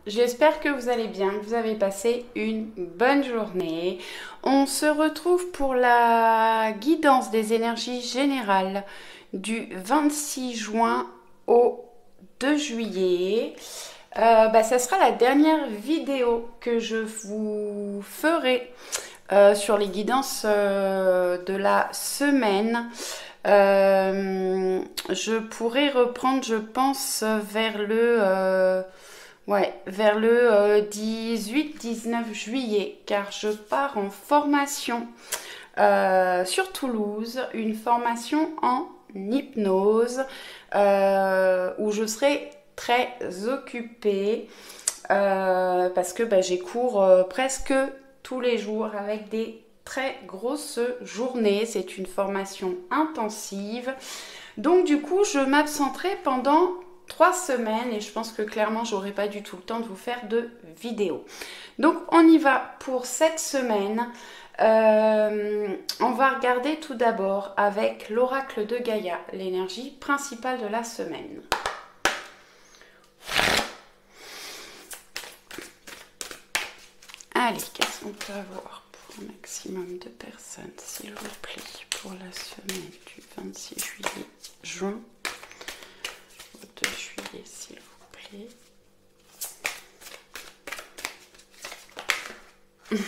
j'espère que vous allez bien, que vous avez passé une bonne journée. On se retrouve pour la guidance des énergies générales du 26 juin au 2 juillet. Ça sera la dernière vidéo que je vous ferai sur les guidances de la semaine. Je pourrais reprendre, je pense, vers le 18-19 juillet, car je pars en formation sur Toulouse, une formation en hypnose, où je serai très occupée, parce que j'ai cours presque tous les jours avec des très grosses journées. C'est une formation intensive. Donc du coup, je m'absenterai pendant 3 semaines et je pense que clairement, j'aurai pas du tout le temps de vous faire de vidéos. Donc on y va pour cette semaine. On va regarder tout d'abord avec l'oracle de Gaïa, l'énergie principale de la semaine. Allez, qu'est-ce qu'on peut avoir pour un maximum de personnes, s'il vous plaît, pour la semaine du 26 juillet, juin au 2 juillet, s'il vous plaît.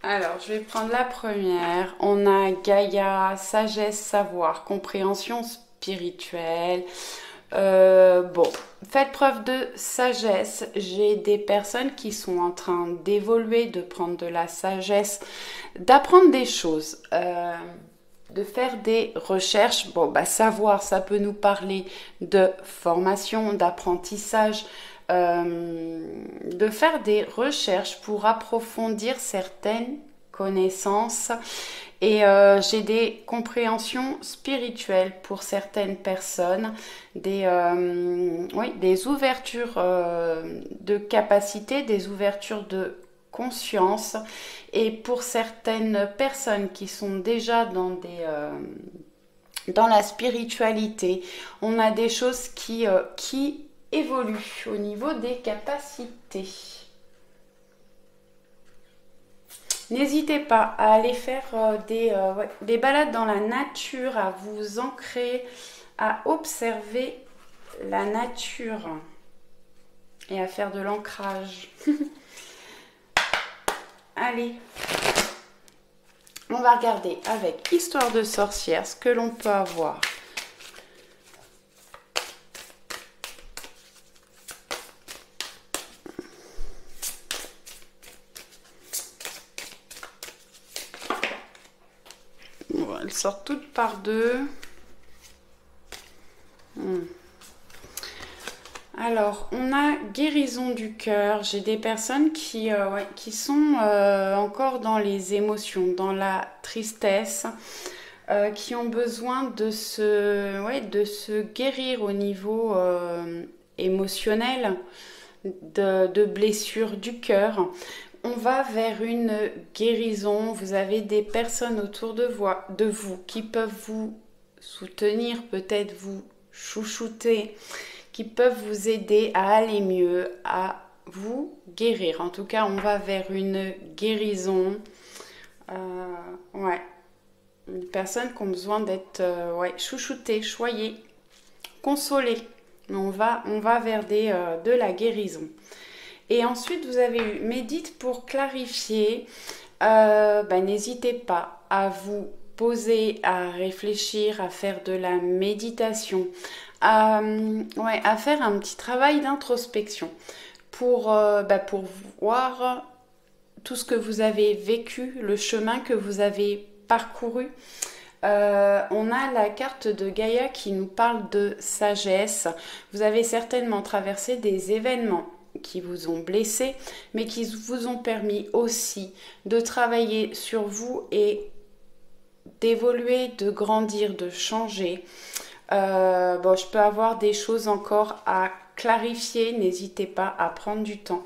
Alors, je vais prendre la première. On a Gaïa, sagesse, savoir, compréhension spirituelle. Faites preuve de sagesse. J'ai des personnes qui sont en train d'évoluer, de prendre de la sagesse, d'apprendre des choses, de faire des recherches. Savoir, ça peut nous parler de formation, d'apprentissage, de faire des recherches pour approfondir certaines connaissances. Et j'ai des compréhensions spirituelles pour certaines personnes, des ouvertures de capacité, des ouvertures de conscience. Et pour certaines personnes qui sont déjà dans la spiritualité, on a des choses qui évoluent au niveau des capacités. N'hésitez pas à aller faire des balades dans la nature, à vous ancrer, à observer la nature et à faire de l'ancrage. Allez, on va regarder avec Histoire de sorcière ce que l'on peut avoir. Elles sortent toutes par deux. Alors, on a guérison du cœur. J'ai des personnes qui sont encore dans les émotions, dans la tristesse, qui ont besoin de se guérir au niveau émotionnel, de blessures du cœur. On va vers une guérison. Vous avez des personnes autour de vous qui peuvent vous soutenir, peut-être vous chouchouter, qui peuvent vous aider à aller mieux, à vous guérir. En tout cas, on va vers une guérison. Des personnes qui ont besoin d'être chouchoutées, choyées, consolées. On va vers de la guérison. Et ensuite, vous avez eu médite pour clarifier. N'hésitez pas à vous poser, à réfléchir, à faire de la méditation, à faire un petit travail d'introspection pour voir tout ce que vous avez vécu, le chemin que vous avez parcouru. On a la carte de Gaïa qui nous parle de sagesse. Vous avez certainement traversé des événements qui vous ont blessé, mais qui vous ont permis aussi de travailler sur vous et d'évoluer, de grandir, de changer. Je peux avoir des choses encore à clarifier. N'hésitez pas à prendre du temps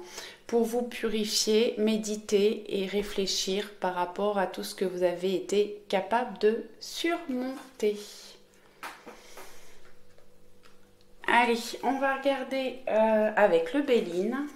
pour vous purifier, méditer et réfléchir par rapport à tout ce que vous avez été capable de surmonter. Allez, on va regarder avec le Béline.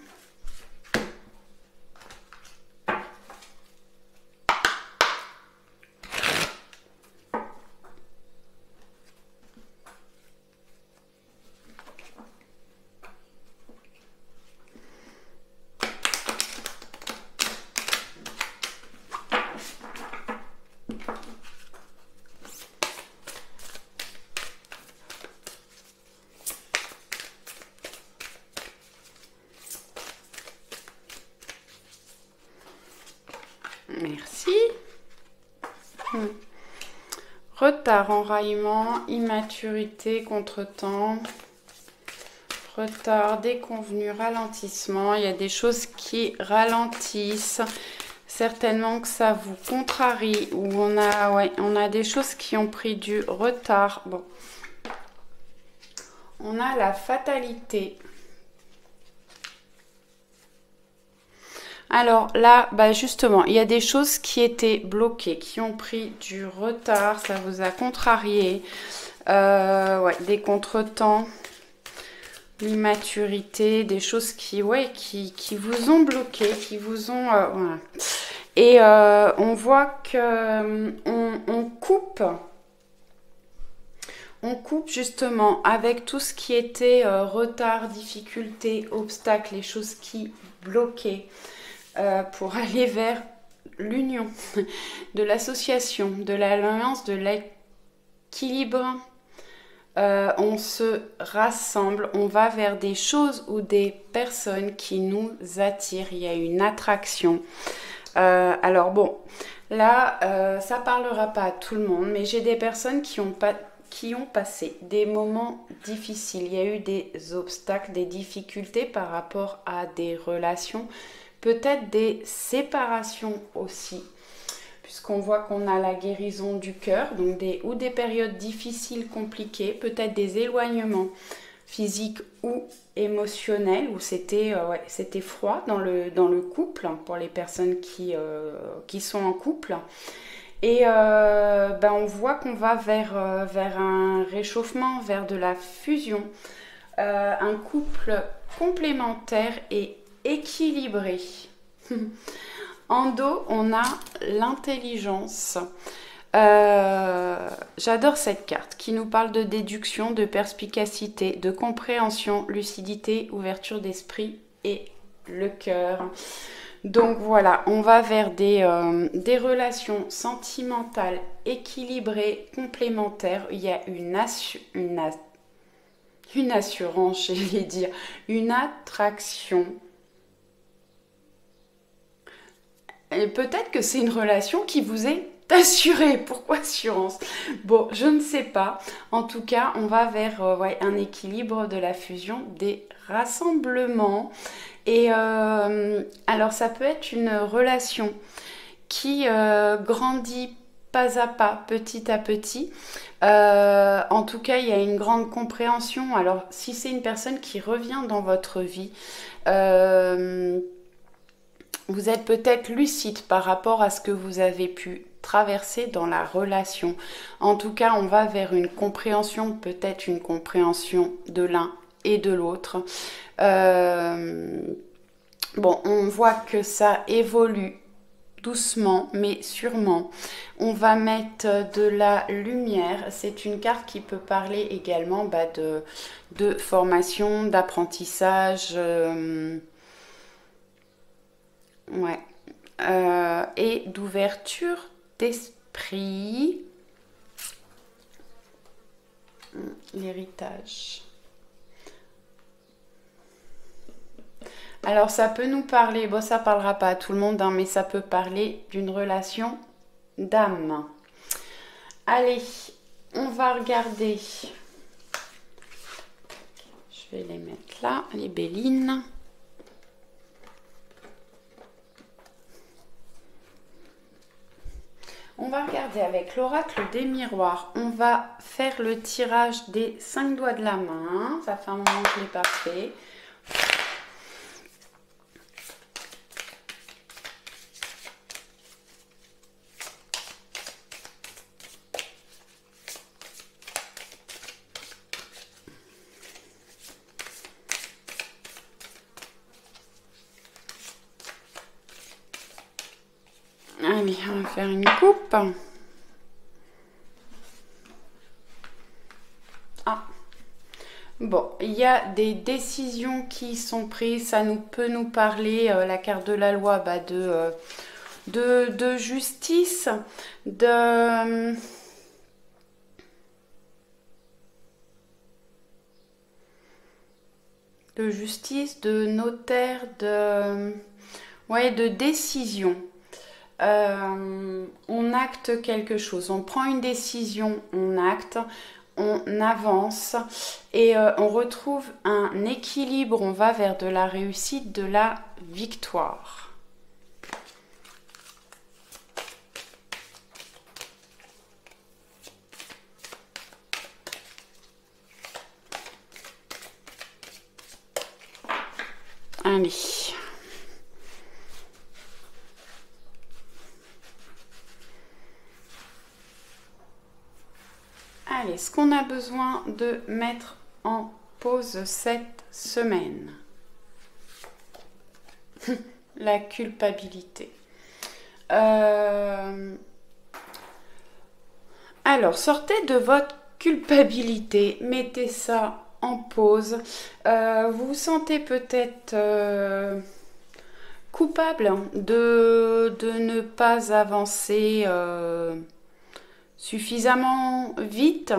Merci. Retard, enraillement, immaturité, contretemps, retard, déconvenu, ralentissement. Il y a des choses qui ralentissent. Certainement que ça vous contrarie ou on a des choses qui ont pris du retard. Bon. On a la fatalité. Alors là, bah justement, il y a des choses qui étaient bloquées, qui ont pris du retard, ça vous a contrarié, des contretemps, l'immaturité, des choses qui vous ont bloqué, qui vous ont... voilà. Et on voit que on coupe justement avec tout ce qui était retard, difficulté, obstacle, les choses qui bloquaient. Pour aller vers l'union, de l'association, de l'alliance, de l'équilibre. On se rassemble, on va vers des choses ou des personnes qui nous attirent. Il y a une attraction. Alors bon, là, ça parlera pas à tout le monde, mais j'ai des personnes qui ont passé des moments difficiles. Il y a eu des obstacles, des difficultés par rapport à des relations. Peut-être des séparations aussi, puisqu'on voit qu'on a la guérison du cœur, donc des périodes difficiles, compliquées, peut-être des éloignements physiques ou émotionnels, où c'était froid dans le couple, pour les personnes qui sont en couple. Et on voit qu'on va vers un réchauffement, vers de la fusion, un couple complémentaire et équilibré. En dos, on a l'intelligence. J'adore cette carte qui nous parle de déduction, de perspicacité, de compréhension, lucidité, ouverture d'esprit et le cœur. Donc voilà, on va vers des relations sentimentales équilibrées, complémentaires. Il y a une assurance, j'allais dire, une attraction. Et peut-être que c'est une relation qui vous est assurée. Pourquoi assurance? Bon, je ne sais pas. En tout cas, on va vers un équilibre, de la fusion, des rassemblements. Et alors, ça peut être une relation qui grandit pas à pas, petit à petit. En tout cas, il y a une grande compréhension. Alors, si c'est une personne qui revient dans votre vie, vous êtes peut-être lucide par rapport à ce que vous avez pu traverser dans la relation. En tout cas, on va vers une compréhension, peut-être une compréhension de l'un et de l'autre. Bon, on voit que ça évolue doucement, mais sûrement. On va mettre de la lumière. C'est une carte qui peut parler également de formation, d'apprentissage. Et d'ouverture d'esprit. L'héritage. Alors ça peut nous parler, bon ça parlera pas à tout le monde, hein, mais ça peut parler d'une relation d'âme. Allez, on va regarder. Je vais les mettre là, les bélines. On va regarder avec l'oracle des miroirs. On va faire le tirage des 5 doigts de la main. Ça fait un moment que je ne l'ai pas fait. Allez, on va faire une coupe. Ah. Bon, il y a des décisions qui sont prises. Ça peut nous parler, la carte de la loi, bah, de justice, de justice, de notaire, ouais, de décision. On acte quelque chose, on prend une décision, on acte, on avance et on retrouve un équilibre, on va vers de la réussite, de la victoire. Allez. Allez, ce qu'on a besoin de mettre en pause cette semaine. La culpabilité. Alors, sortez de votre culpabilité, mettez ça en pause. Vous vous sentez peut-être coupable de ne pas avancer suffisamment vite,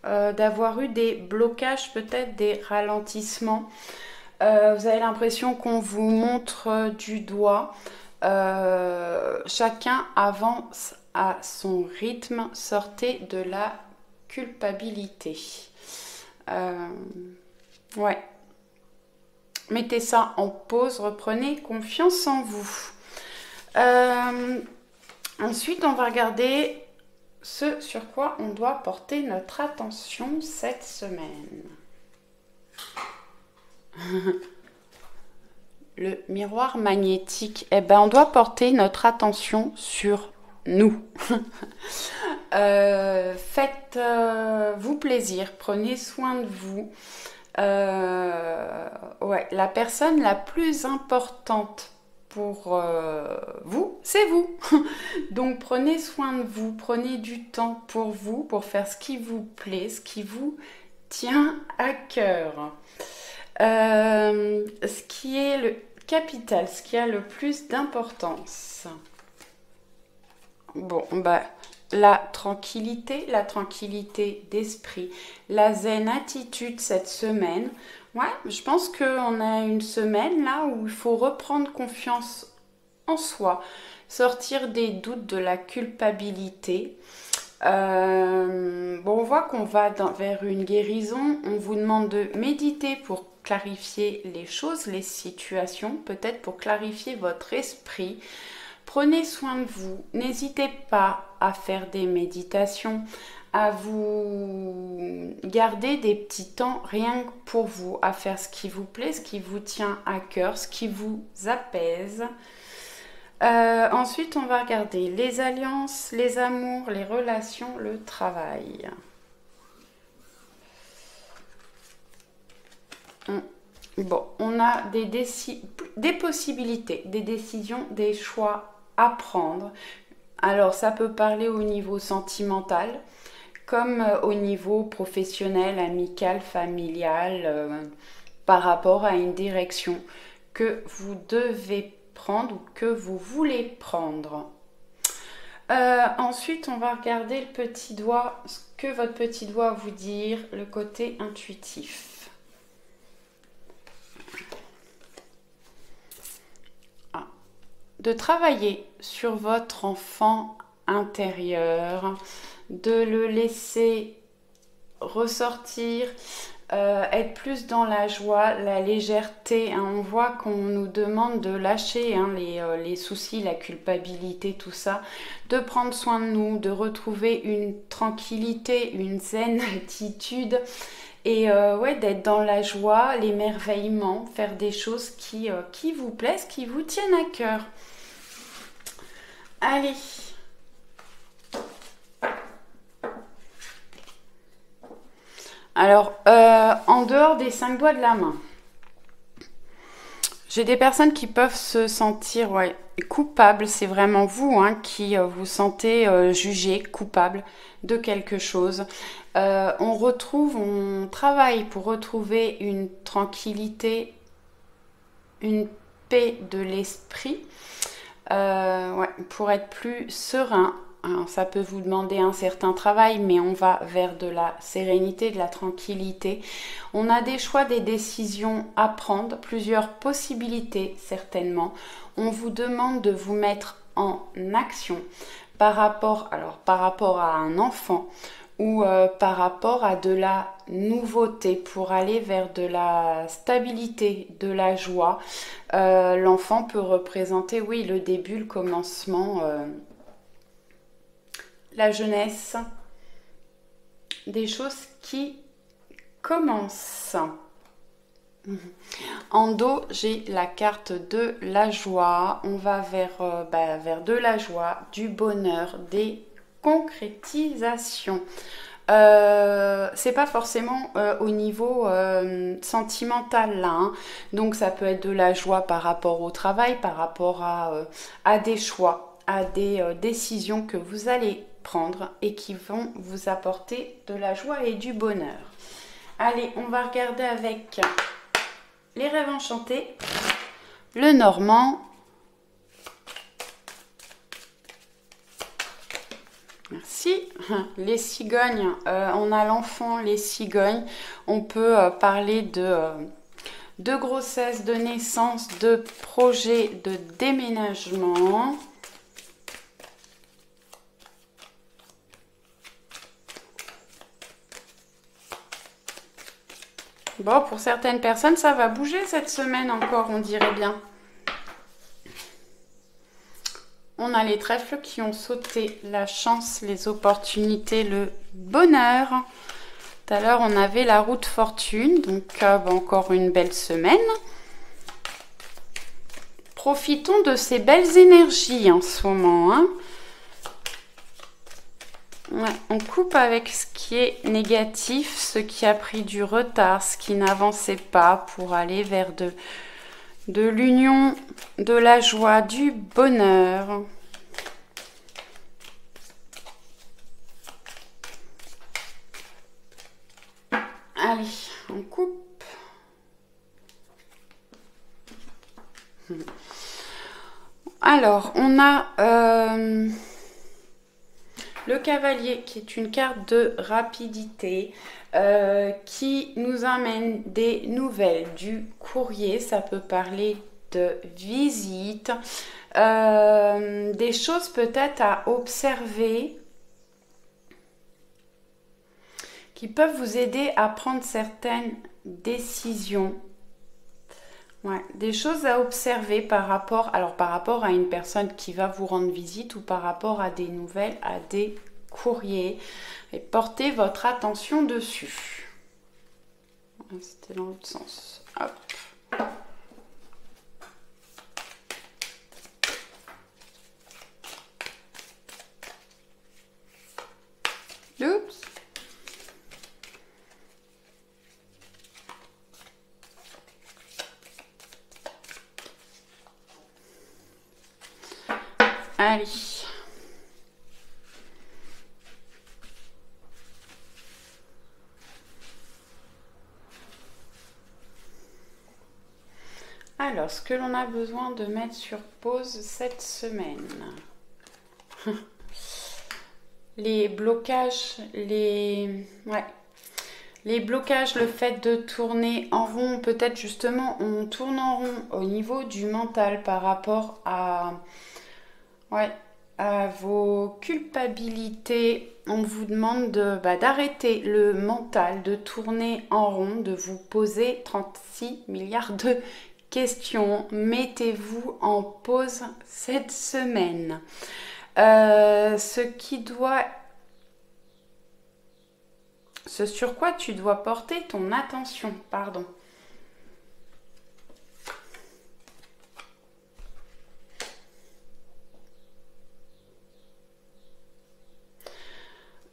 d'avoir eu des blocages, peut-être des ralentissements. Vous avez l'impression qu'on vous montre du doigt. Chacun avance à son rythme. Sortez de la culpabilité. Ouais. Mettez ça en pause, reprenez confiance en vous. Ensuite, on va regarder ce sur quoi on doit porter notre attention cette semaine. Le miroir magnétique, eh ben, on doit porter notre attention sur nous. Faites-vous plaisir, prenez soin de vous. Ouais, la personne la plus importante pour vous, c'est vous. Donc prenez soin de vous, prenez du temps pour vous, pour faire ce qui vous plaît, ce qui vous tient à cœur. Ce qui est le capital, ce qui a le plus d'importance. Bon, bah, la tranquillité d'esprit, la zen attitude cette semaine. Ouais, je pense qu'on a une semaine là où il faut reprendre confiance en soi, sortir des doutes, de la culpabilité. Bon, on voit qu'on va vers une guérison. On vous demande de méditer pour clarifier les choses, les situations, peut-être pour clarifier votre esprit. Prenez soin de vous. N'hésitez pas à faire des méditations, à vous garder des petits temps rien que pour vous, à faire ce qui vous plaît, ce qui vous tient à cœur, ce qui vous apaise. Ensuite, on va regarder les alliances, les amours, les relations, le travail. Bon, on a des possibilités, des décisions, des choix à prendre. Alors, ça peut parler au niveau sentimental, comme au niveau professionnel, amical, familial, par rapport à une direction que vous devez prendre ou que vous voulez prendre. Ensuite, on va regarder le petit doigt, ce que votre petit doigt vous dire, le côté intuitif. De travailler sur votre enfant intérieur, de le laisser ressortir, être plus dans la joie, la légèreté. Hein. On voit qu'on nous demande de lâcher les soucis, la culpabilité, tout ça, de prendre soin de nous, de retrouver une tranquillité, une zen attitude. Et ouais, d'être dans la joie, l'émerveillement, faire des choses qui vous plaisent, qui vous tiennent à cœur. Allez. Alors, en dehors des 5 doigts de la main, J'ai des personnes qui peuvent se sentir coupables. C'est vraiment vous qui vous sentez jugé, coupable de quelque chose. On travaille pour retrouver une tranquillité, une paix de l'esprit, pour être plus serein. Alors, ça peut vous demander un certain travail, mais on va vers de la sérénité, de la tranquillité. On a des choix, des décisions à prendre, plusieurs possibilités certainement. On vous demande de vous mettre en action par rapport à un enfant ou par rapport à de la nouveauté pour aller vers de la stabilité, de la joie. L'enfant peut représenter, oui, le début, le commencement, la jeunesse, des choses qui commencent. En dos, j'ai la carte de la joie. On va vers de la joie, du bonheur, des concrétisations. C'est pas forcément au niveau sentimental là, hein. Donc ça peut être de la joie par rapport au travail, par rapport à des choix, à des décisions que vous allez prendre et qui vont vous apporter de la joie et du bonheur. Allez, on va regarder avec les rêves enchantés, le normand, merci, les cigognes, on a l'enfant, les cigognes, on peut parler de grossesse, de naissance, de projet de déménagement. Bon, pour certaines personnes, ça va bouger cette semaine encore, on dirait bien. On a les trèfles qui ont sauté, la chance, les opportunités, le bonheur. Tout à l'heure, on avait la roue de fortune, donc encore une belle semaine. Profitons de ces belles énergies en ce moment, hein. Ouais, on coupe avec ce qui est négatif, ce qui a pris du retard, ce qui n'avançait pas pour aller vers de l'union, de la joie, du bonheur. Allez, on coupe. Alors, on a le cavalier qui est une carte de rapidité qui nous amène des nouvelles, du courrier, ça peut parler de visite, des choses peut-être à observer qui peuvent vous aider à prendre certaines décisions. Ouais, des choses à observer par rapport à une personne qui va vous rendre visite ou par rapport à des nouvelles, à des courriers. Et portez votre attention dessus. C'était dans l'autre sens. Hop. Oups. Allez. Alors, ce que l'on a besoin de mettre sur pause cette semaine. Les blocages, les blocages, le fait de tourner en rond, peut-être justement on tourne en rond au niveau du mental par rapport à vos culpabilités. On vous demande d'arrêter le mental, de tourner en rond, de vous poser 36 milliards de questions. Mettez-vous en pause cette semaine. Ce sur quoi tu dois porter ton attention, pardon.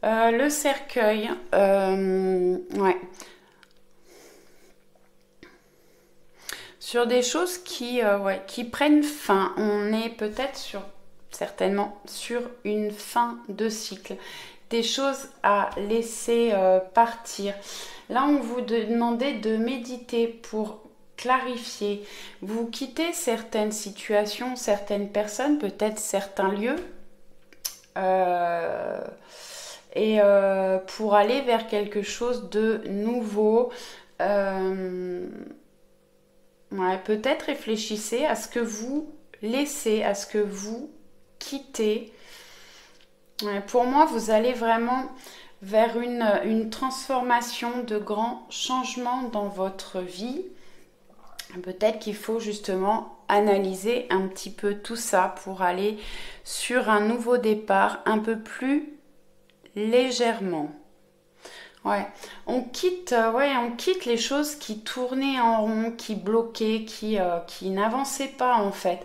Le cercueil, sur des choses qui prennent fin. On est peut-être certainement sur une fin de cycle. Des choses à laisser partir. Là, on vous demandait de méditer pour clarifier. Vous quittez certaines situations, certaines personnes, peut-être certains lieux. Pour aller vers quelque chose de nouveau. Peut-être réfléchissez à ce que vous laissez, à ce que vous quittez. Pour moi, vous allez vraiment vers une transformation, de grands changements dans votre vie. Peut-être qu'il faut justement analyser un petit peu tout ça pour aller sur un nouveau départ un peu plus légèrement. On quitte les choses qui tournaient en rond, qui bloquaient, qui n'avançaient pas en fait.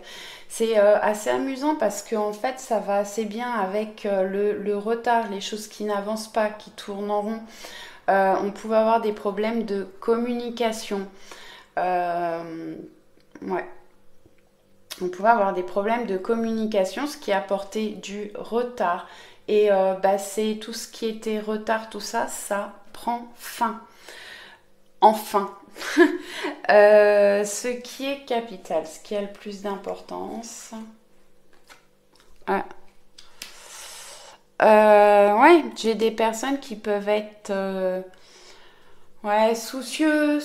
C'est assez amusant parce que en fait ça va assez bien avec le retard, les choses qui n'avancent pas, qui tournent en rond. On pouvait avoir des problèmes de communication. On pouvait avoir des problèmes de communication, ce qui apportait du retard. Et c'est tout ce qui était retard, tout ça, ça prend fin. Enfin, ce qui est capital, ce qui a le plus d'importance. J'ai des personnes qui peuvent être soucieux,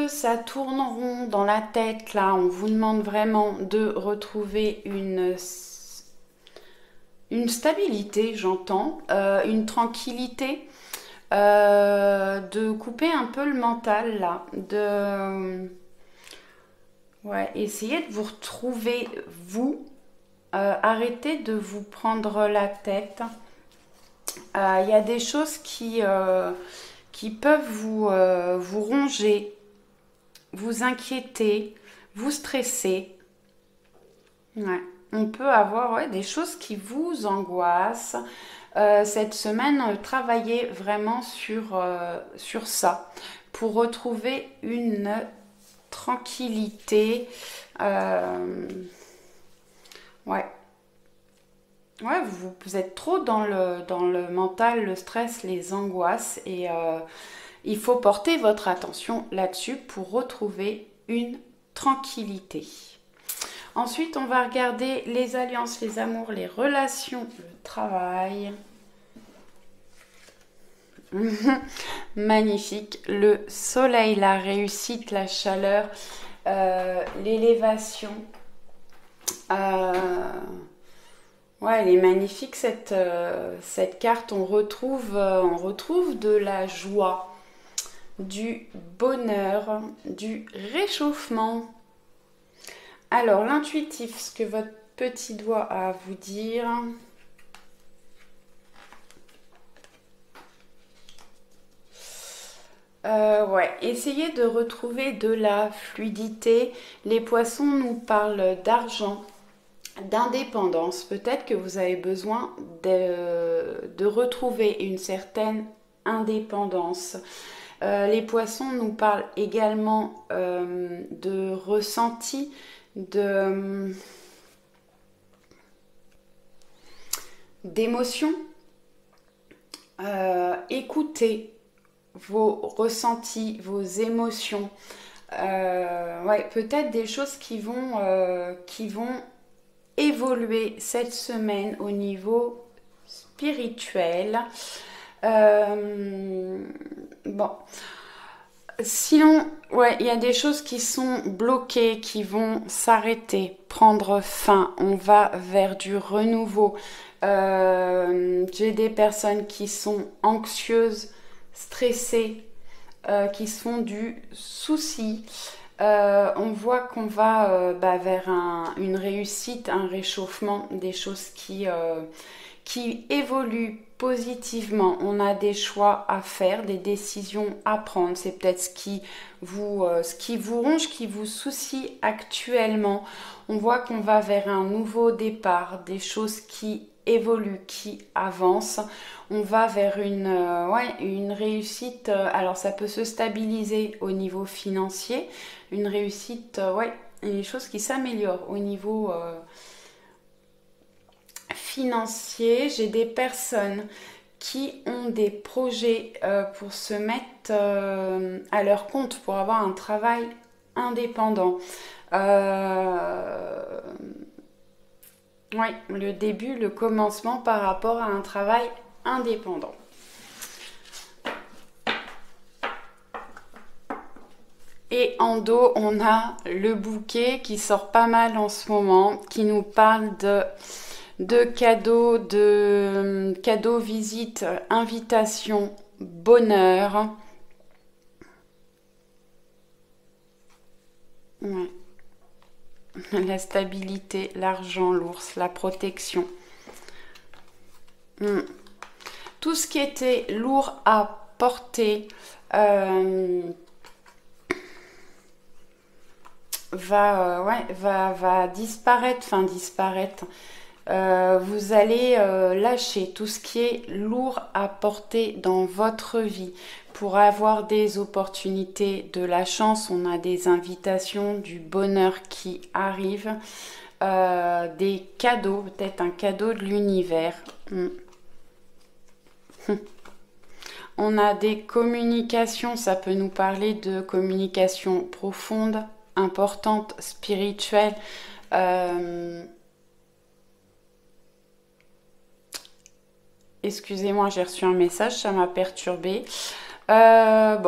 ça tourne en rond dans la tête. Là, on vous demande vraiment de retrouver une stabilité, j'entends, une tranquillité, de couper un peu le mental là, essayez de vous retrouver vous, arrêtez de vous prendre la tête. Il y a des choses qui peuvent vous ronger, vous inquiéter, vous stresser. On peut avoir des choses qui vous angoissent. Cette semaine, travaillez vraiment sur ça pour retrouver une tranquillité. Vous êtes trop dans le mental, le stress, les angoisses et il faut porter votre attention là-dessus pour retrouver une tranquillité. Ensuite, on va regarder les alliances, les amours, les relations, le travail. Magnifique. Le soleil, la réussite, la chaleur, l'élévation. Elle est magnifique cette carte. On retrouve de la joie, du bonheur, du réchauffement. Alors, l'intuitif, ce que votre petit doigt a à vous dire. Essayez de retrouver de la fluidité. Les poissons nous parlent d'argent, d'indépendance. Peut-être que vous avez besoin de retrouver une certaine indépendance. Les poissons nous parlent également de ressenti, d'émotion. Écoutez vos ressentis, vos émotions. Peut-être des choses qui vont évoluer cette semaine au niveau spirituel. Sinon, il y a des choses qui sont bloquées, qui vont s'arrêter, prendre fin. On va vers du renouveau. J'ai des personnes qui sont anxieuses, stressées, qui se font du souci. On voit qu'on va vers une réussite, un réchauffement, des choses qui évoluent positivement. On a des choix à faire, des décisions à prendre. C'est peut-être ce qui vous ronge, qui vous soucie actuellement. On voit qu'on va vers un nouveau départ, des choses qui évolue, qui avance. On va vers une réussite. Alors ça peut se stabiliser au niveau financier, une réussite, les choses qui s'améliorent au niveau financier. J'ai des personnes qui ont des projets pour se mettre à leur compte, pour avoir un travail indépendant. Le début, le commencement par rapport à un travail indépendant. Et en dos, on a le bouquet qui sort pas mal en ce moment, qui nous parle de cadeaux, visites, invitations, bonheur. Ouais. La stabilité, l'argent, l'ours, la protection. Tout ce qui était lourd à porter va disparaître. Vous allez lâcher tout ce qui est lourd à porter dans votre vie pour avoir des opportunités, de la chance. On a des invitations, du bonheur qui arrive, des cadeaux, peut-être un cadeau de l'univers. On a des communications, ça peut nous parler de communication profonde, importante, spirituelle. Excusez-moi, j'ai reçu un message, ça m'a perturbée. Ça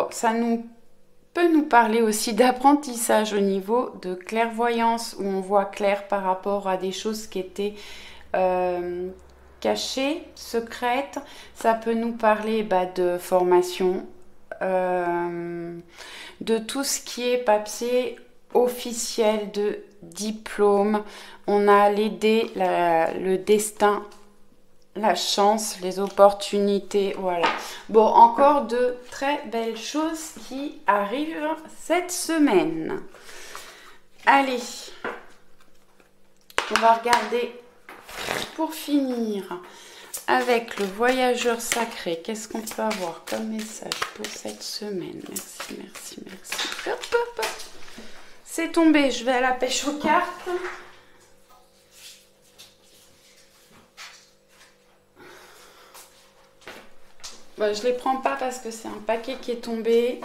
peut nous parler aussi d'apprentissage au niveau de clairvoyance, où on voit clair par rapport à des choses qui étaient cachées, secrètes. Ça peut nous parler de formation, de tout ce qui est papier officiel, de diplôme. On a les dés, le destin, la chance, les opportunités, voilà. Bon, encore de très belles choses qui arrivent cette semaine. Allez, on va regarder pour finir avec le voyageur sacré. Qu'est-ce qu'on peut avoir comme message pour cette semaine? Merci. Hop. C'est tombé, je vais à la pêche aux cartes. Je les prends pas parce que c'est un paquet qui est tombé.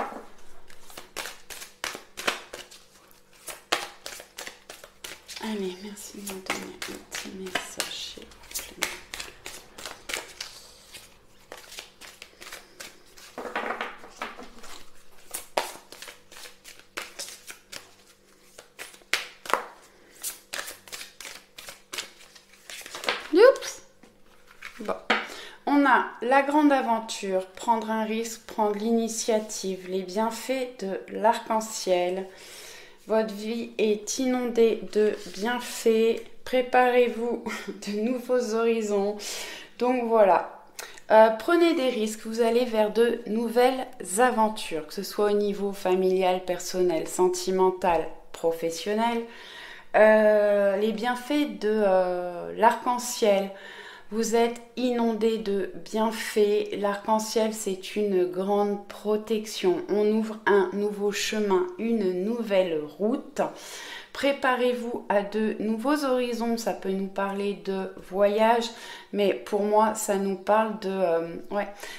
Allez, merci de me donner un petit message, s'il vous plaît. Oups. Bon. On a la grande aventure, prendre un risque, prendre l'initiative, les bienfaits de l'arc-en-ciel. Votre vie est inondée de bienfaits. Préparez-vous de nouveaux horizons. Donc voilà. Prenez des risques. Vous allez vers de nouvelles aventures, que ce soit au niveau familial, personnel, sentimental, professionnel. Les bienfaits de l'arc-en-ciel. Vous êtes inondé de bienfaits. L'arc-en-ciel, c'est une grande protection. On ouvre un nouveau chemin, une nouvelle route. Préparez-vous à de nouveaux horizons. Ça peut nous parler de voyage, mais pour moi, ça nous parle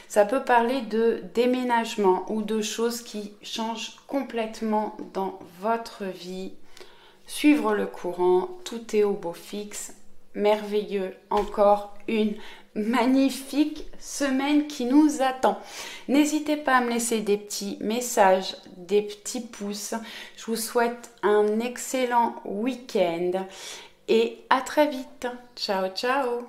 ça peut parler de déménagement ou de choses qui changent complètement dans votre vie. Suivre le courant, tout est au beau fixe. Merveilleux, encore une magnifique semaine qui nous attend. N'hésitez pas à me laisser des petits messages, des petits pouces. Je vous souhaite un excellent week-end et à très vite. Ciao, ciao.